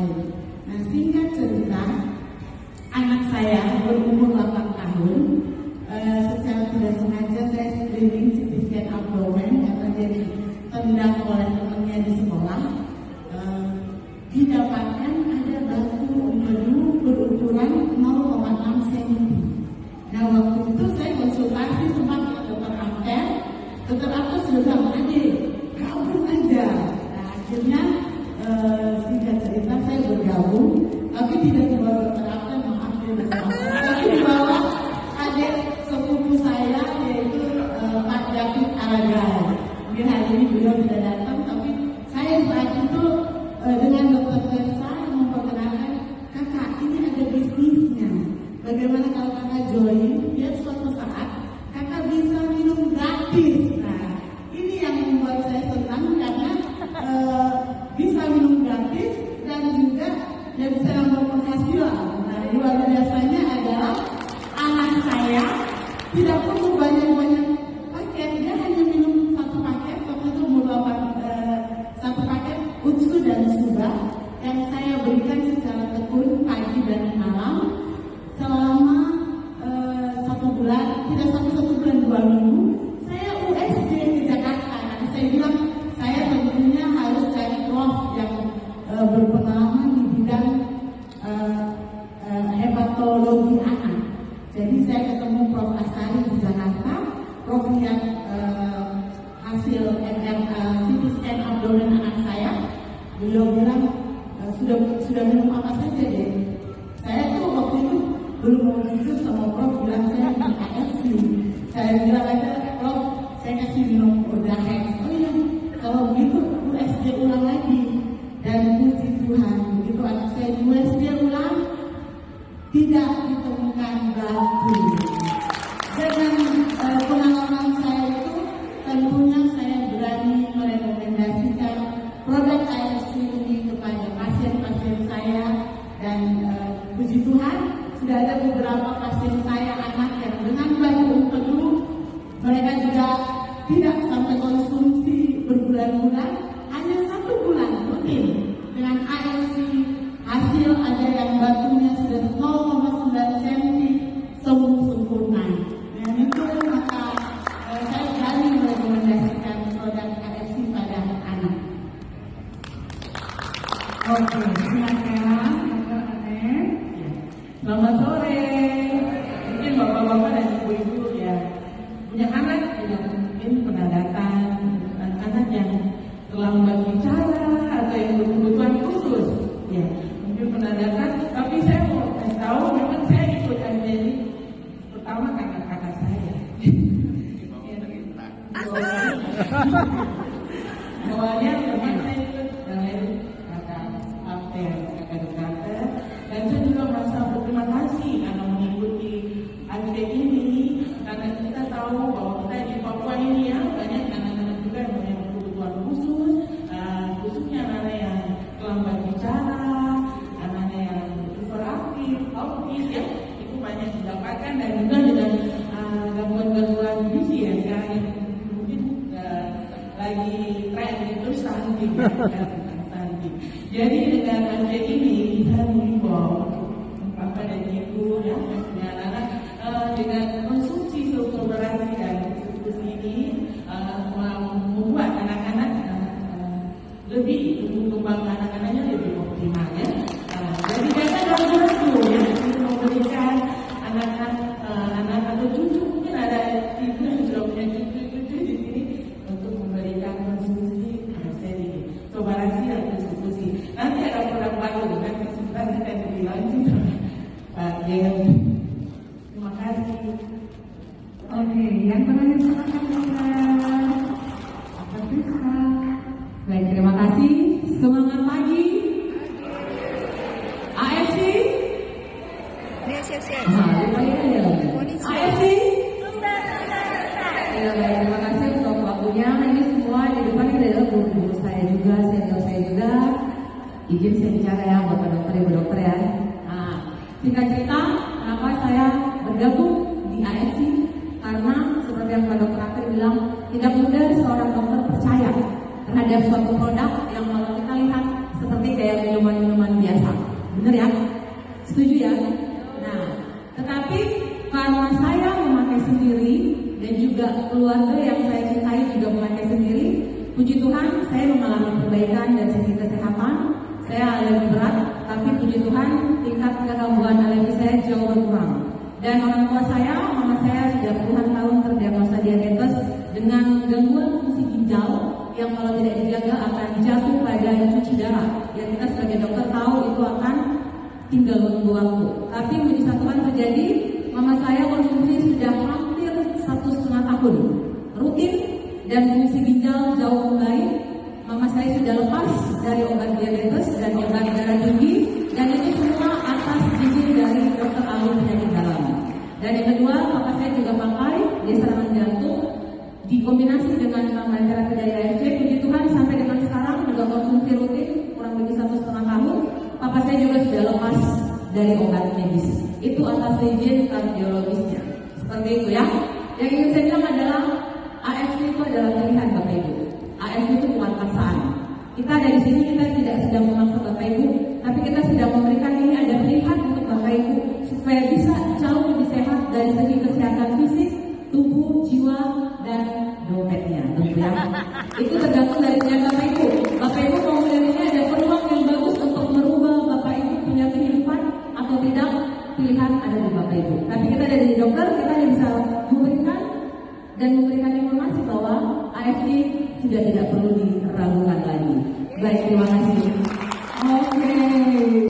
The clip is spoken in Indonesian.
baik. Nah, singkat cerita, anak saya berumur 8 tahun. Secara tidak sengaja saya screening CT scan abdomen karena dia ditendang oleh temannya di sekolah. Didapatkan ada batu empedu berukuran 0,6 cm. Nah, waktu itu saya konsultasi sama dokter Amter. Dokter Amter sudah bilang, adik, gabung aja. Nah, akhirnya singkat cerita saya bergabung, tapi tidak dibawa dokter Amter, maaf ya dokter Amter, tapi dibawa adik sepupu saya yaitu Pak David Aragai. Mungkin hari ini beliau tidak datang, tapi saya saat itu dengan dokter Teresa memperkenalkan, kakak ini ada bisnisnya. Bagaimana kalau kakak join? Biar suatu saat kakak bisa minum gratis. Nah, ini yang membuat saya senang karena bisa minum gratis dan juga dia bisa nambah penghasilan. Nah, luar biasanya adalah anak saya tidak perlu banyak-banyak paket, dia hanya minum satu paket, waktu itu satu paket Utsu dan Suba yang saya berikan secara tekun pagi dan malam selama 1 bulan, tidak satu bulan 2 minggu. Saya USG di Jakarta. Nanti saya bilang saya tentunya harus cari prof yang berpengalaman di bidang hepatologi anak. Jadi saya ketemu Prof. Astari di Jakarta, Prof yang hasil CT scan abdomen anak saya. Beliau bilang sudah minum apa saja deh. Saya tuh waktu itu belum mau jujur sama Prof, bilang saya minum AFC. Saya bilang aja, Prof, saya kasih minum Ordahex. Oh iya, kalau begitu USG ulang lagi. Dan puji Tuhan, begitu anak saya USG ulang, tidak ditemukan batu. Dengan pengalaman saya itu, tentunya saya berani merekomendasikan produk AFC ini kepada pasien-pasien saya. Dan puji Tuhan, sudah ada beberapa pasien saya anak yang dengan batu empedu, mereka juga tidak sampai konsumsi berbulan-bulan, hanya 1 bulan rutin dengan AFC. Hasil ada yang batunya sudah 0,9 cm sembuh sempurna. Dan itu maka saya berani merekomendasikan produk AFC pada anak. Oke, silakan. Selamat sore. Mungkin bapak-bapak dan ibu-ibu ya punya anak yang mungkin pernah datang, anak yang terlambat bicara atau yang berkebutuhan khusus, ya mungkin pernah datang. Tapi saya mau kasih tahu, memang saya ikut aja ini pertama kakak-kakak saya. Awalnya memang saya ikut dengan kakak Amter, kakak dokter. Dan saya juga merasa berterima kasih karena mengikuti acara ini, karena kita tahu bahwa kita di Papua ini ya banyak anak-anak juga yang punya kebutuhan khusus, khususnya anak-anak yang terlambat bicara, anak-anak yang hiperaktif, autis ya, itu banyak didapatkan. Dan juga dengan gangguan-gangguan gizi ya sekarang yang mungkin lagi tren itu stunting ya. Jadi dengan acara ini kita mengimbau bapak dan ibu ya punya anak dengan konsumsi strukturasi dan diskusi ini membuat anak-anak lebih tumbuh kembang anak-anaknya lebih optimal ya. Jadi jangan ragu-ragu ya untuk memberikan anak-anak atau cucu, mungkin ada ibu yang sudah punya cucu di sini untuk memberikan konsumsi seri toleransi dan diskusi. Nanti ada produk baru dengan kesempatan kita dilanjut Pak Dewi. Terima kasih. Oke, yang terakhir silakan Pak Bisa. Baik, terima kasih. Semangat pagi. AFC. Siap. AFC. Ya, baik, terima kasih untuk waktunya. Ini semua di depan ini adalah guru-guru saya juga, senior saya juga. Izin saya bicara ya, bapak dokter, ibu dokter ya. Nah, singkat cerita, kenapa saya bergabung di AFC? Karena seperti yang Pak Dokter Akhir bilang, tidak mudah seorang dokter percaya terhadap suatu produk yang kalau kita lihat seperti kayak minuman-minuman biasa Puji Tuhan, saya mengalami perbaikan dari segi kesehatan. Saya alergi berat, tapi puji Tuhan tingkat kekambuhan alergi saya jauh berkurang. Dan orang tua saya, mama saya sudah puluhan tahun terdiagnosa diabetes dengan gangguan fungsi ginjal yang kalau tidak dijaga akan jatuh pada cuci darah. Yang kita sebagai dokter tahu itu akan tinggal menunggu waktu. Tapi mujizat Tuhan terjadi, mama saya konsumsi sudah hampir 1,5 tahun rutin dan fungsi ginjal jauh membaik. Mama saya sudah lepas dari obat diabetes dan obat darah tinggi, dan itu semua atas izin dari dokter ahli penyakit dalam. Dan yang kedua, papa saya juga pakai di serangan jantung dikombinasi dengan terapi dari AFC. Puji Tuhan sampai dengan sekarang juga konsumsi rutin kurang lebih 1,5 tahun. Papa saya juga sudah lepas dari obat medis. Itu atas izin kardiologisnya. Seperti itu ya. Yang ingin saya bilang adalah AFC itu adalah pilihan Bapak Ibu. AFC itu bukan paksaan. Kita ada di sini, kita tidak sedang memaksa Bapak Ibu, tapi kita sedang memberikan ini ada pilihan untuk Bapak Ibu supaya bisa jauh lebih sehat dari segi kesehatan fisik, tubuh, jiwa, dan dompetnya. Ya. Itu tergantung dari pilihan Bapak Ibu. Bapak Ibu mau melihat ini ada peluang yang bagus untuk merubah Bapak Ibu punya kehidupan atau tidak, pilihan ada di Bapak Ibu. Tapi kita dari dokter, kita bisa memberikan informasi bahwa AFC sudah tidak perlu diragukan lagi. Baik, terima kasih.